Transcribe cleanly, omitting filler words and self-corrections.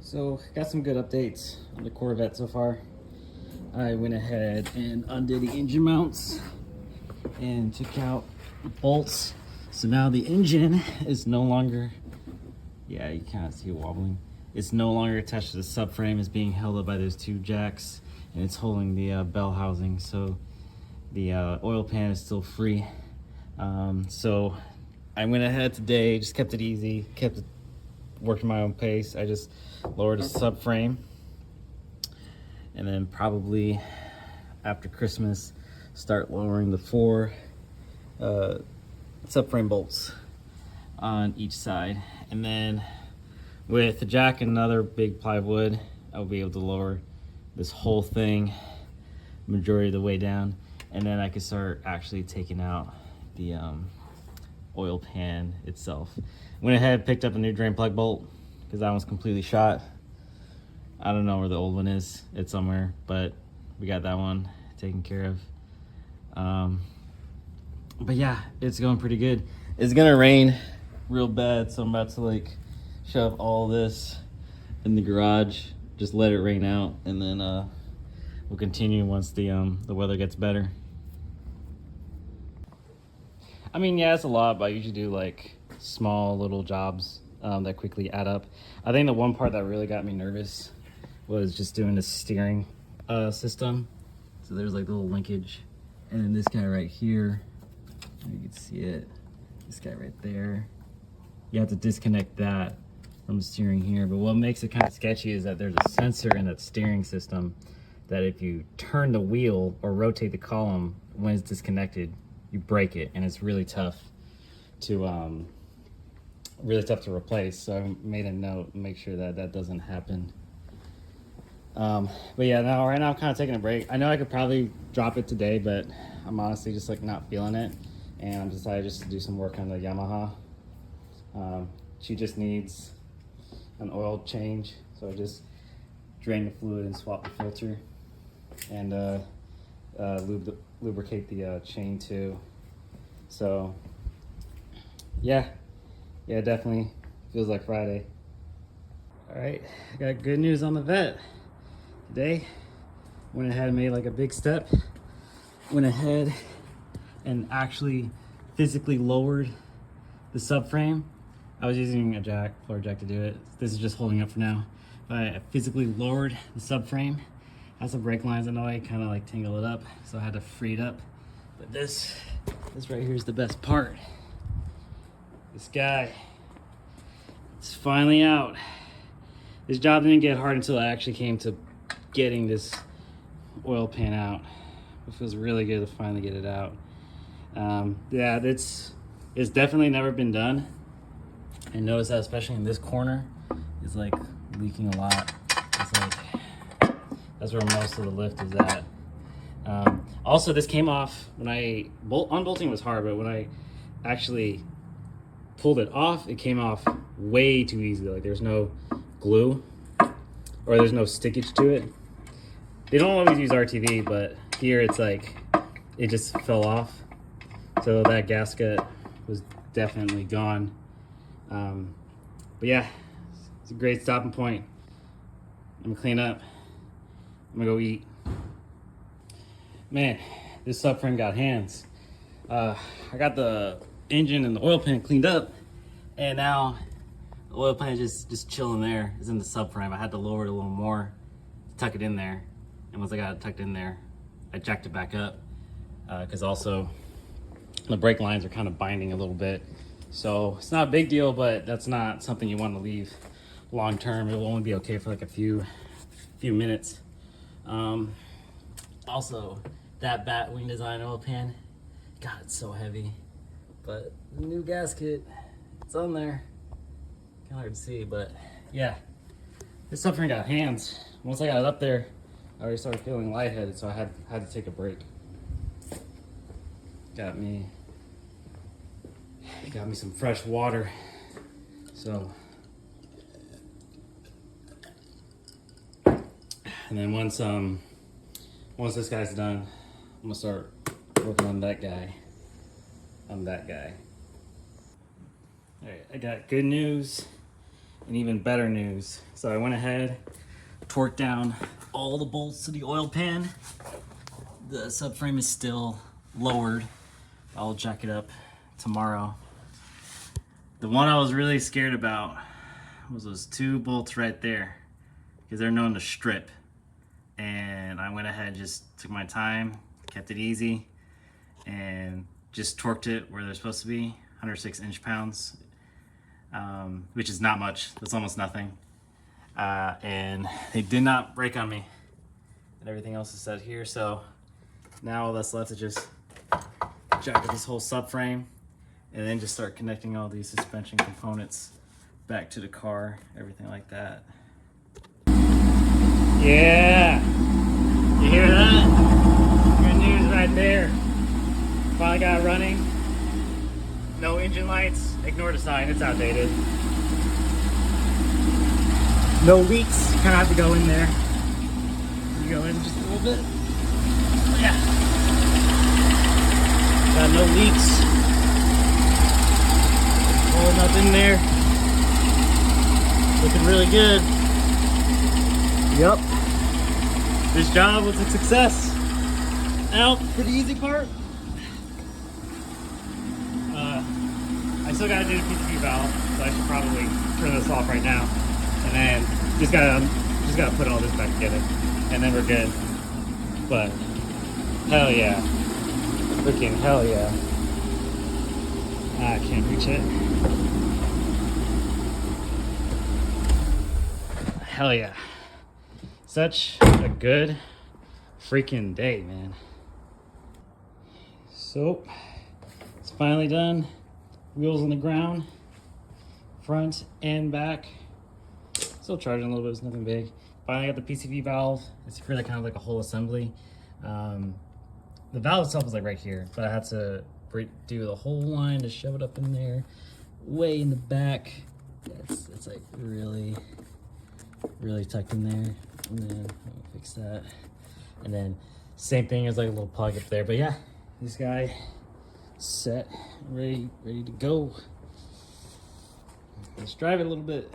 So, got some good updates on the Corvette so far. I went ahead and undid the engine mounts and took out the bolts. So now the engine is no longer, yeah, you kind of see it wobbling. It's no longer attached to the subframe. It's being held up by those two jacks, and it's holding the bell housing. So the oil pan is still free. So I went ahead today, just kept it easy, kept it working my own pace. I just lowered the subframe, and then probably after Christmas start lowering the four subframe bolts on each side, and then with the jack and another big plywood I'll be able to lower this whole thing majority of the way down, and then I can start actually taking out the oil pan itself. Went ahead, picked up a new drain plug bolt because that one's completely shot. I don't know where the old one is. It's somewhere, but we got that one taken care of. But yeah, it's going pretty good. It's gonna rain real bad, so I'm about to like shove all this in the garage, just let it rain out, and then we'll continue once the weather gets better. I mean, yeah, it's a lot, but I usually do like small little jobs that quickly add up. I think the one part that really got me nervous was just doing the steering system. So there's like a little linkage, and then this guy right here, you can see it, this guy right there, you have to disconnect that from the steering here. But what makes it kind of sketchy is that there's a sensor in that steering system that if you turn the wheel or rotate the column when it's disconnected, you break it, and it's really tough to replace. So I made a note and make sure that that doesn't happen. But yeah, right now I'm kind of taking a break. I know I could probably drop it today, but I'm honestly just like not feeling it, and I'm decided just to do some work on the Yamaha. She just needs an oil change, so I just drain the fluid and swap the filter, and lubricate the chain too. So yeah, definitely feels like Friday. All right, I got good news on the Vette today. Went ahead and made like a big step. Went ahead and actually physically lowered the subframe. I was using a floor jack to do it. This is just holding up for now. But I physically lowered the subframe. Has some brake lines, I know I kind of like tangle it up, so I had to free it up. But this right here is the best part. This guy, it's finally out. This job didn't get hard until I actually came to getting this oil pan out. It feels really good to finally get it out. Yeah, it's definitely never been done. I noticed that especially in this corner, it's like leaking a lot. It's like, that's where most of the lift is at. Also, this came off when unbolting was hard, but when I actually pulled it off, it came off way too easily. Like there's no glue or there's no stickage to it. They don't always use RTV, but here it's like it just fell off. So that gasket was definitely gone. But yeah, it's a great stopping point. I'm gonna clean up. I'm gonna go eat. Man, this subframe got hands. I got the engine and the oil pan cleaned up, and now the oil pan is just chilling there. It's in the subframe. I had to lower it a little more to tuck it in there, and once I got it tucked in there, I jacked it back up because also the brake lines are kind of binding a little bit. So it's not a big deal, but that's not something you want to leave long term. It will only be okay for like a few minutes. Also, that bat wing design oil pan, God, it's so heavy. But the new gasket, it's on there. Kind of hard to see, but yeah, this subframe got hands. Once I got it up there, I already started feeling lightheaded, so I had to take a break. Got me some fresh water. So, and then once this guy's done, I'm gonna start working on that guy. All right, I got good news. and even better news. So I went ahead, torqued down all the bolts to the oil pan. The subframe is still lowered. I'll jack it up tomorrow. The one I was really scared about was those 2 bolts right there, because they're known to strip. And I went ahead, just took my time, kept it easy, and just torqued it where they're supposed to be, 106 inch-pounds, which is not much. That's almost nothing. And they did not break on me. And everything else is set here. So now all that's left is just jack up this whole subframe and then just start connecting all these suspension components back to the car, everything like that. Yeah, you hear that? Good news right there. Finally got it running. No engine lights. Ignore the sign, it's outdated. No leaks. Kind of have to go in there. You go in just a little bit. Yeah. Got no leaks. Holding up in there. Looking really good. Yep. This job was a success. Now, for the easy part, I still gotta do the PCV valve, so I should probably turn this off right now. And then just gotta put all this back together, and then we're good. But hell yeah, freaking hell yeah! I can't reach it. Hell yeah! Such a good freaking day, man. So it's finally done. Wheels on the ground, front and back. Still charging a little bit, it's nothing big. Finally got the PCV valve. It's really kind of like a whole assembly. The valve itself is like right here, but I had to do the whole line to shove it up in there, way in the back. It's like really tucked in there. And then I'll fix that. And then same thing as like a little plug up there. But yeah, this guy set, ready to go. Let's drive it a little bit.